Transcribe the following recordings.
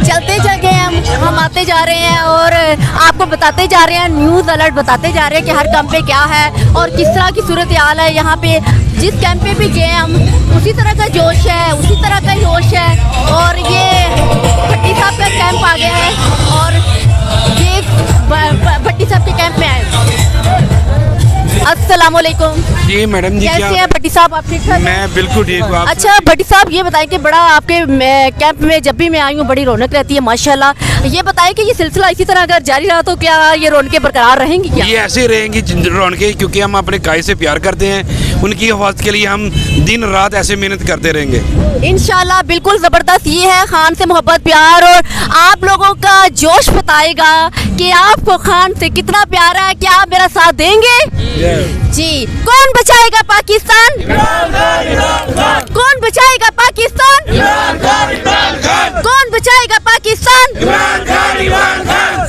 चलते जगह हम आते जा रहे हैं और आपको बताते जा रहे हैं, न्यूज़ अलर्ट बताते जा रहे हैं कि हर कैंप पे क्या है और किस तरह की सूरत हाल है यहाँ पे। जिस कैंप पे भी गए हम उसी तरह का जोश है, उसी तरह का जोश है। और ये भट्टी साहब का कैंप आ गया है और ये भट्टी साहब के कैंप में आए। अस्सलाम वालेकुम जी मैडम जी, कैसे हैं भट्टी साहब, आप ठीक ठाक हैं? मैं बिल्कुल ठीक हूँ। अच्छा भट्टी साहब, ये बताएं कि बड़ा आपके कैंप में जब भी मैं आई हूँ बड़ी रौनक रहती है माशाल्लाह। ये बताएं कि ये सिलसिला इसी तरह अगर जारी रहा तो क्या ये रौनकें बरकरार रहेंगी क्या? ये ऐसे ही रहेंगी रौनकें, क्योंकि हम अपने गाय से प्यार करते हैं। उनकी हिफाजत के लिए हम दिन रात ऐसे मेहनत करते रहेंगे इंशाल्लाह। बिल्कुल ज़बरदस्त, ये है खान से मोहब्बत प्यार और आप लोगों का जोश बताएगा कि आपको खान से कितना प्यार है। क्या आप मेरा साथ देंगे? जी। कौन बचाएगा पाकिस्तान? कौन बचाएगा पाकिस्तान? कौन बचाएगा पाकिस्तान?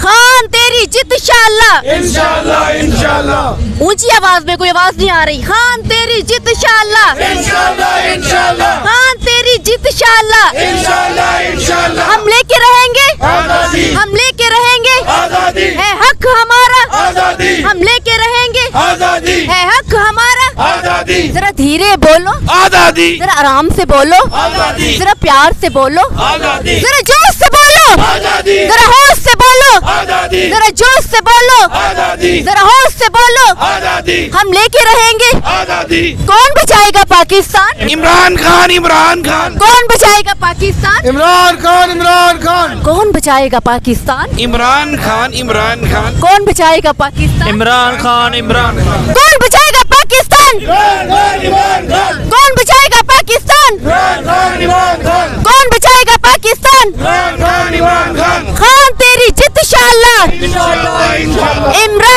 खान तेरी जित इंशाल्लाह। इंशाल्लाह इंशाल्लाह। ऊंची आवाज में, कोई आवाज नहीं आ रही। खान तेरी जित इंशाल्लाह। इंशाल्लाह इंशाल्लाह। खान तेरी जित इंशाल्लाह। इंशाल्लाह इंशाल्लाह। हम लेके रहेंगे आजादी। हम लेके रहेंगे आजादी। है हक हमारा। आजादी। हम लेके रहेंगे आजादी। है हक हमारा। आजादी। जरा धीरे बोलो, आजादी। जरा आराम से बोलो, आजादी। जरा प्यार से बोलो, आजादी। जरा जोश से बोलो, आजादी। जरा होश से बोलो, आजादी। जरा जोश से बोलो, आजादी। जरा होश से बोलो। आजादी। हम लेके रहेंगे। आजादी। कौन बचाएगा पाकिस्तान? इमरान खान, इमरान खान। कौन बचाएगा पाकिस्तान? इमरान खान, इमरान खान। कौन बचाएगा पाकिस्तान? इमरान खान, इमरान खान। कौन बचाएगा पाकिस्तान? इमरान खान, इमरान खान। कौन बचाएगा पाकिस्तान? इमरान खान, इमरान खान। कौन बचाएगा पाकिस्तान? इमरान खान, इमरान खान। कौन बचाएगा पाकिस्तान? इमरान खान, इमरान खान। खान तेरी जित इंशाल्लाह। इंशाल्लाह इंशाल्लाह। इमरान